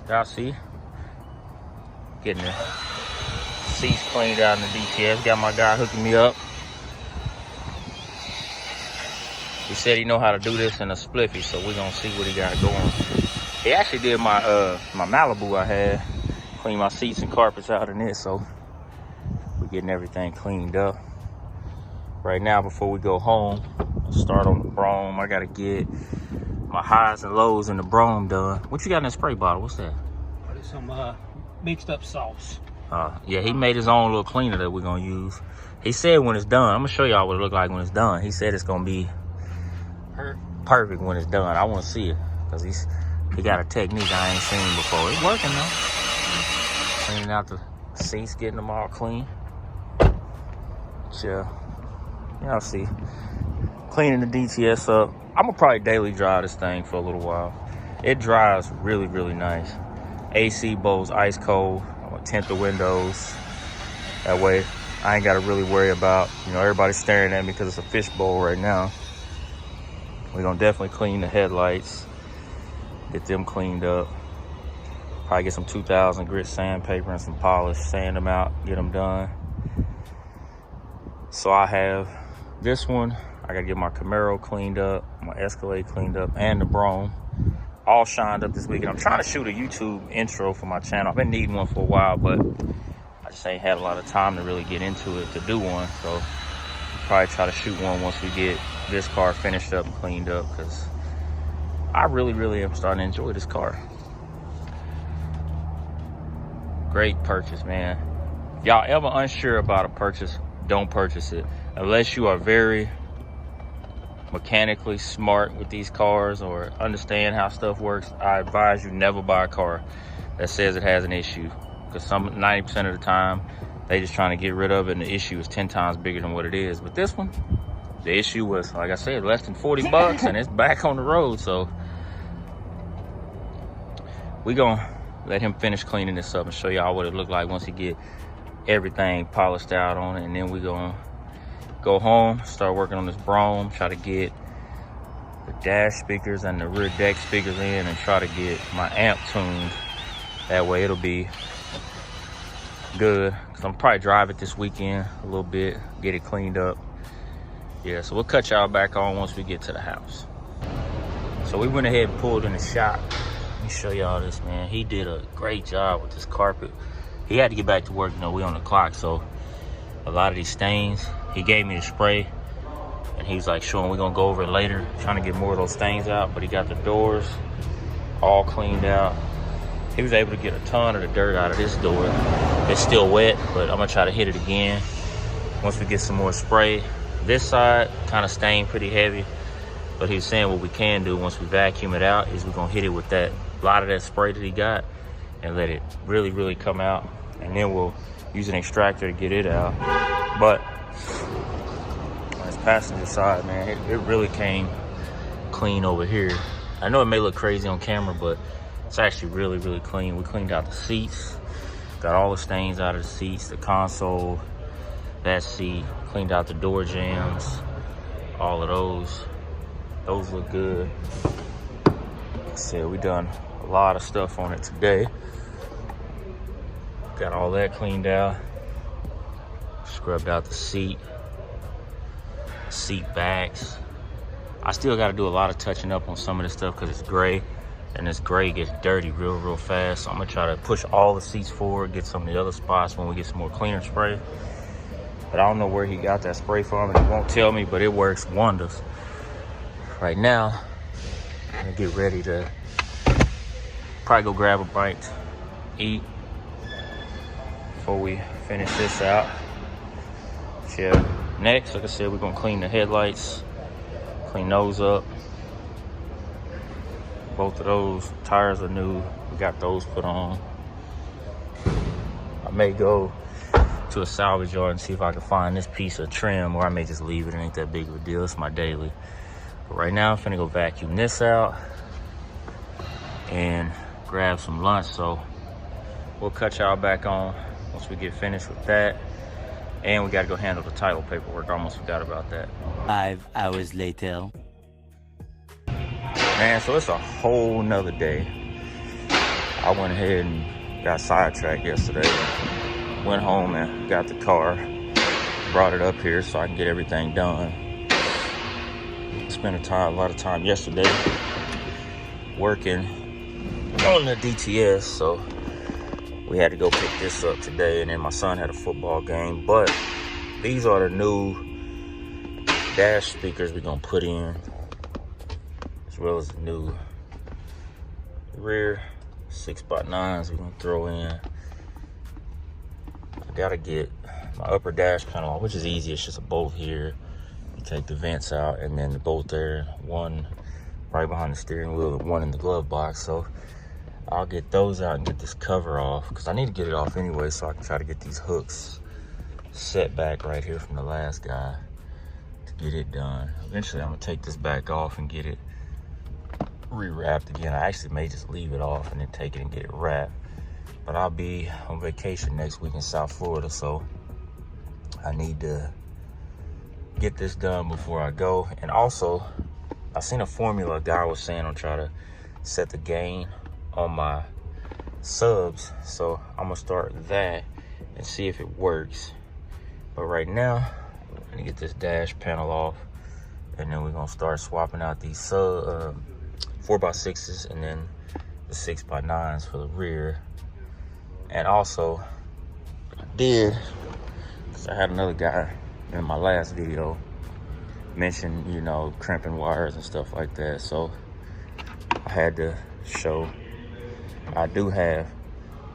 Y'all see? Getting the seats cleaned out in the DTS. Got my guy hooking me up. He said he know how to do this in a spliffy, so we're gonna see what he got going. He actually did my my Malibu I had. Cleaned my seats and carpets out in it, so we're getting everything cleaned up. Right now, before we go home, start on the brome. I gotta get my highs and lows in the brome done. What you got in that spray bottle? What's that? Some mixed up sauce. Yeah, he made his own little cleaner that we're gonna use. He said when it's done, I'm gonna show y'all what it look like when it's done. He said it's gonna be perfect when it's done. I wanna see it, cause he got a technique I ain't seen before. It's working though. Cleaning out the seats, getting them all clean. Yeah, y'all see. Cleaning the DTS up. I'm gonna probably daily drive this thing for a little while. It drives really, really nice. AC bowls ice cold. I'm gonna tint the windows. That way I ain't gotta really worry about, everybody staring at me because it's a fish bowl right now. We're gonna definitely clean the headlights, get them cleaned up. Probably get some 2000 grit sandpaper and some polish, sand them out, get them done. So I have this one. I gotta get my Camaro cleaned up, my Escalade cleaned up, and the brome all shined up this weekend. I'm trying to shoot a YouTube intro for my channel. I've been needing one for a while, but I just ain't had a lot of time to really get into it to do one. So I'll probably try to shoot one once we get this car finished up and cleaned up, because I really, really am starting to enjoy this car. Great purchase, man. Y'all ever unsure about a purchase, don't purchase it. Unless you are very mechanically smart with these cars or understand how stuff works, I advise you never buy a car that says it has an issue, because 90% of the time they just trying to get rid of it and the issue is 10 times bigger than what it is. But this one, the issue was, like I said, less than 40 bucks and it's back on the road. So we gonna let him finish cleaning this up and show y'all what it looked like once he get everything polished out on it. And then we gonna go home, start working on this brome, try to get the dash speakers and the rear deck speakers in, and try to get my amp tuned. That way it'll be good, because I'm probably drive it this weekend a little bit, get it cleaned up. Yeah, so we'll cut y'all back on once we get to the house. So we went ahead and pulled in the shop. Let me show y'all this, man. He did a great job with this carpet. He had to get back to work, we on the clock, so a lot of these stains, he gave me the spray, and he's like, "Sean, we're gonna go over it later," trying to get more of those stains out. But he got the doors all cleaned out. He was able to get a ton of the dirt out of this door. It's still wet, but I'm gonna try to hit it again once we get some more spray. This side kind of stained pretty heavy, but he was saying what we can do once we vacuum it out is we're gonna hit it with that, a lot of that spray that he got, and let it really, really come out, and then we'll use an extractor to get it out. But on this passenger side, man, it really came clean over here. I know it may look crazy on camera, but it's actually really, really clean. We cleaned out the seats, got all the stains out of the seats, the console, that seat, cleaned out the door jambs, all of those. Those look good. Like I said, we done a lot of stuff on it today. Got all that cleaned out. Scrubbed out the seat backs. I still got to do a lot of touching up on some of this stuff because it's gray, and this gray gets dirty real fast. So I'm gonna try to push all the seats forward, get some of the other spots when we get some more cleaner spray. But I don't know where he got that spray from, and he won't tell me, but it works wonders. Right now, I'm gonna get ready to probably go grab a bite to eat before we finish this out. Yeah. Next, like I said, we're gonna clean the headlights, clean those up. Both of those tires are new. We got those put on. I may go to a salvage yard and see if I can find this piece of trim, or I may just leave it. It ain't that big of a deal. It's my daily. But right now, I'm finna go vacuum this out and grab some lunch. So we'll cut y'all back on once we get finished with that. And we gotta go handle the title paperwork. I almost forgot about that. 5 hours later. Man, so it's a whole nother day. I went ahead and got sidetracked yesterday. Went home and got the car, brought it up here so I can get everything done. Spent a lot of time yesterday working on the DTS, so we had to go pick this up today, and then my son had a football game. But these are the new dash speakers we're gonna put in, as well as the new rear 6x9s we're gonna throw in. I gotta get my upper dash panel off, which is easy. It's just a bolt here. You take the vents out, and then the bolt there, one right behind the steering wheel and one in the glove box. So I'll get those out and get this cover off, because I need to get it off anyway, so I can try to get these hooks set back right here from the last guy to get it done. Eventually I'm gonna take this back off and get it rewrapped again. I actually may just leave it off and then take it and get it wrapped, but I'll be on vacation next week in South Florida, so I need to get this done before I go. And also, I seen a formula a guy was saying on try to set the gain on my subs, so I'm gonna start that and see if it works. But right now, I'm gonna get this dash panel off, and then we're gonna start swapping out these 4x6s and then the 6x9s for the rear. And also, I did, because I had another guy in my last video mention, you know, crimping wires and stuff like that, so I had to show I do have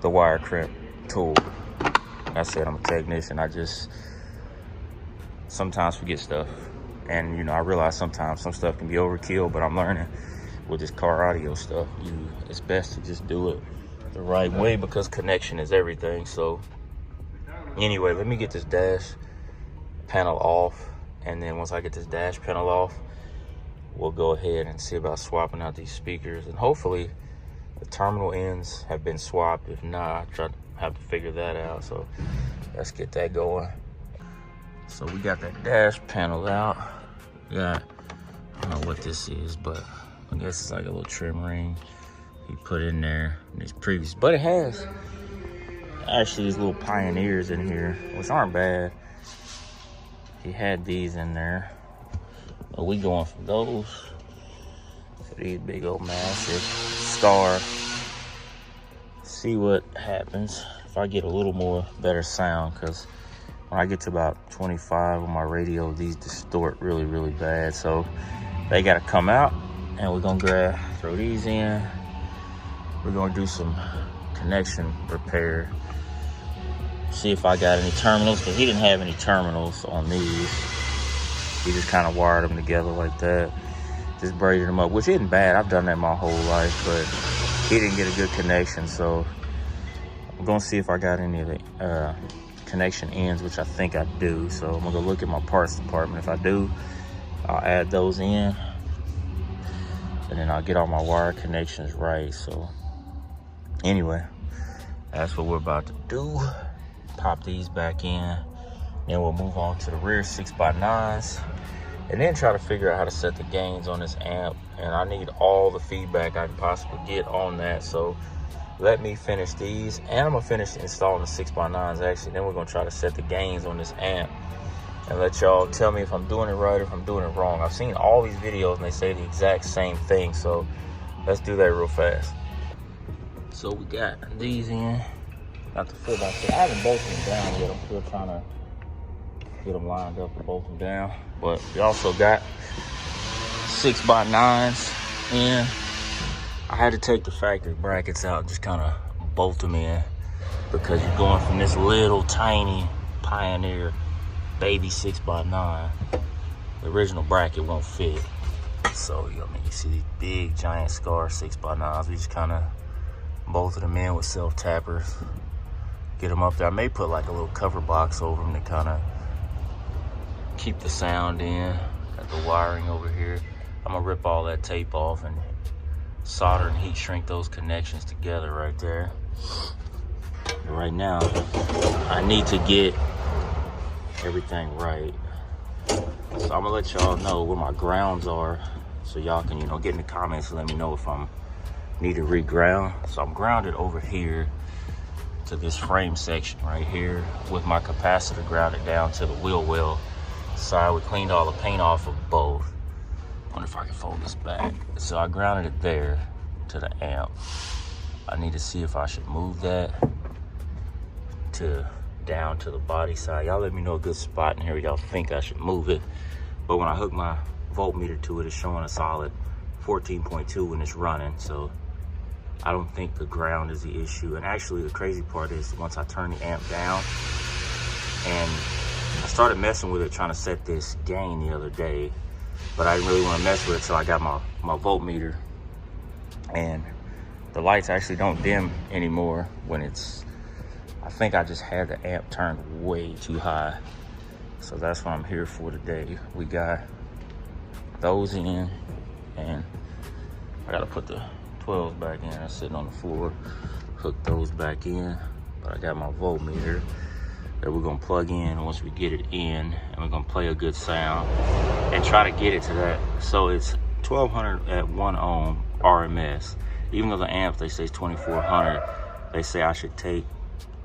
the wire crimp tool. Like I said, I'm a technician. I just sometimes forget stuff, and you know, I realize sometimes some stuff can be overkill, but I'm learning with this car audio stuff, it's best to just do it the right way, because connection is everything. So anyway, let me get this dash panel off, and then once I get this dash panel off, we'll go ahead and see about swapping out these speakers. And hopefully the terminal ends have been swapped. If not, I have to figure that out. So let's get that going. So we got that dash panel out. I don't know what this is, but I guess it's like a little trim ring he put in there in his previous. But it has actually these little Pioneers in here, which aren't bad. He had these in there, but we going from those to these big old massive Star. See what happens if I get a little more better sound, because when I get to about 25 on my radio, these distort really, really bad. So they got to come out, and we're gonna throw these in. We're gonna do some connection repair. See if I got any terminals, because he didn't have any terminals on these. He just kind of wired them together like that. Just braided them up, which isn't bad. I've done that my whole life, but he didn't get a good connection. So I'm gonna see if I got any of the connection ends, which I think I do. So I'm gonna go look at my parts department. If I do, I'll add those in, and then I'll get all my wire connections right. So anyway, that's what we're about to do. Pop these back in, then we'll move on to the rear 6x9s, and then try to figure out how to set the gains on this amp. And I need all the feedback I can possibly get on that. So let me finish these, and I'm gonna finish installing the 6x9s actually. Then we're gonna try to set the gains on this amp and let y'all tell me if I'm doing it right or if I'm doing it wrong. I've seen all these videos and they say the exact same thing, so let's do that real fast. So we got these in, got the 4x6. I haven't bolted them down yet. I'm still trying to get them lined up and bolt them down. But we also got 6x9s in. I had to take the factory brackets out, just kind of bolt them in, because you're going from this little tiny Pioneer baby 6x9. The original bracket won't fit. So, you know, you see these big giant Scar 6x9s. We just kind of bolted them in with self-tappers. Get them up there. I may put like a little cover box over them to kind of keep the sound in. Got the wiring over here. I'm gonna rip all that tape off and solder and heat shrink those connections together right there. But right now, I need to get everything right. So I'm gonna let y'all know where my grounds are, so y'all can, you know, get in the comments and let me know if I'm need to re-ground. So I'm grounded over here to this frame section right here with my capacitor grounded down to the wheel well side. We cleaned all the paint off of both. Wonder if I can fold this back. So I grounded it there to the amp. I need to see if I should move that to down to the body side. Y'all let me know a good spot in here y'all think I should move it. But when I hook my voltmeter to it, it's showing a solid 14.2 when it's running. So I don't think the ground is the issue. And actually the crazy part is once I turn the amp down, and I started messing with it trying to set this gain the other day, but I didn't really want to mess with it, so I got my voltmeter, and the lights actually don't dim anymore when it's, I think I just had the amp turned way too high. So that's what I'm here for today. We got those in, and I gotta put the 12s back in. They're sitting on the floor. Hook those back in. But I got my voltmeter that we're gonna plug in once we get it in, and we're gonna play a good sound and try to get it to that. So it's 1200 at 1 ohm RMS. Even though the amp, they say is 2400, they say I should take,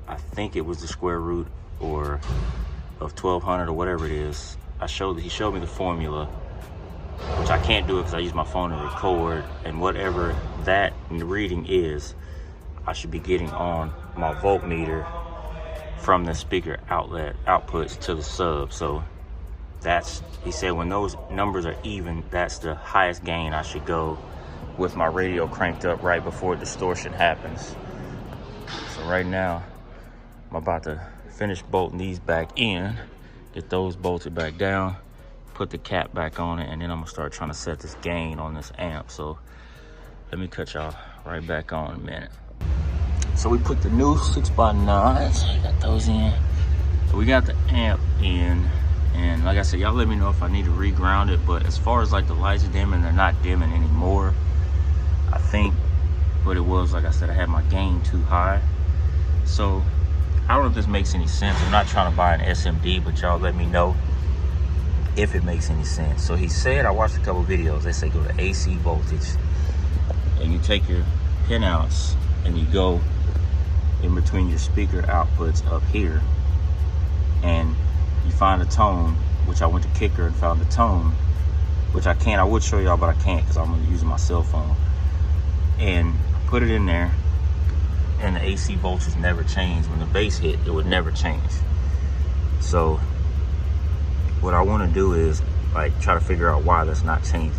I think it was the square root or of 1200 or whatever it is. He showed me the formula, which I can't do it because I use my phone to record, and whatever that reading is, I should be getting on my voltmeter from the speaker outlet outputs to the sub. So that's, he said when those numbers are even, that's the highest gain I should go with my radio cranked up right before distortion happens. So right now I'm about to finish bolting these back in, get those bolted back down, put the cap back on it, and then I'm gonna start trying to set this gain on this amp. So let me cut y'all right back on in a minute. So we put the new 6x9s, got those in. We got the amp in, and like I said, y'all let me know if I need to re-ground it. But as far as like the lights dimming, they're not dimming anymore. I think what it was, like I said, I had my gain too high. So I don't know if this makes any sense. I'm not trying to buy an SMD, but y'all let me know if it makes any sense. So he said, I watched a couple videos, they say go to AC voltage, and you take your pinouts and you go in between your speaker outputs up here, and you find a tone, which I went to Kicker and found the tone, which I can't, I would show y'all, but I can't because I'm using my cell phone, and put it in there, and the AC voltage never changed. When the bass hit, it would never change. So what I want to do is like try to figure out why that's not changing.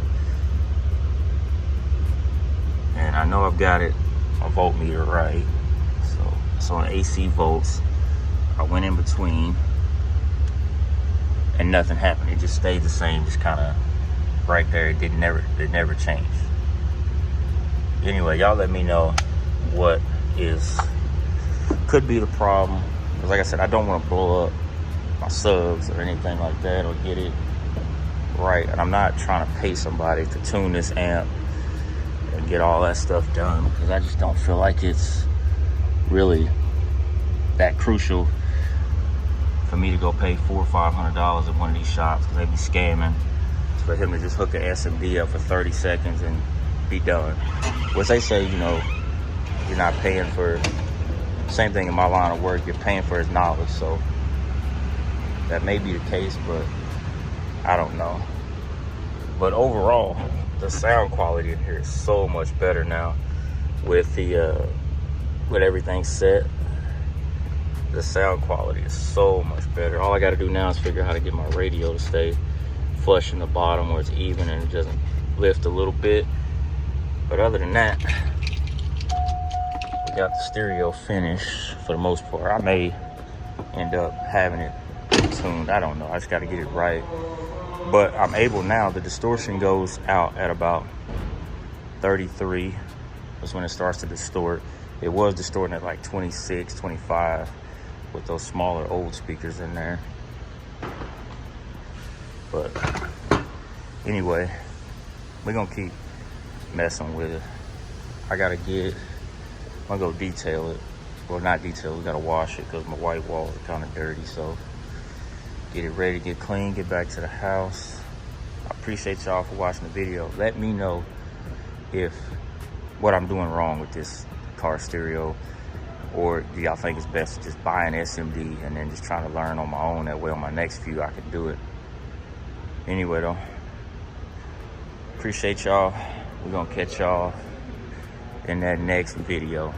And I know I've got it, my voltmeter right. So on AC volts, I went in between and nothing happened. It just stayed the same, just kind of right there. It never changed. Anyway, y'all let me know what could be the problem, because like I said, I don't want to blow up my subs or anything like that, or get it right. And I'm not trying to pay somebody to tune this amp and get all that stuff done, because I just don't feel like it's really that crucial for me to go pay $400 or $500 at one of these shops, because they be scamming, for him to just hook an SMD up for 30 seconds and be done. Which they say, you know, you're not paying for, same thing in my line of work, you're paying for his knowledge. So that may be the case, but I don't know. But overall, the sound quality in here is so much better now with the with everything set. The sound quality is so much better. All I got to do now is figure out how to get my radio to stay flush in the bottom where it's even and it doesn't lift a little bit. But other than that, we got the stereo finished for the most part. I may end up having it tuned, I don't know, I just got to get it right. But I'm able now, the distortion goes out at about 33. That's when it starts to distort. It was distorting at like 26, 25 with those smaller old speakers in there. But anyway, we're gonna keep messing with it. I'm gonna go detail it. Well, not detail, we gotta wash it because my white walls are kind of dirty. So get it ready, get clean, get back to the house. I appreciate y'all for watching the video. Let me know if what I'm doing wrong with this car stereo, or do y'all think it's best to just buy an SMD and then just trying to learn on my own? That way on my next few I can do it. Anyway though, appreciate y'all. We're gonna catch y'all in that next video.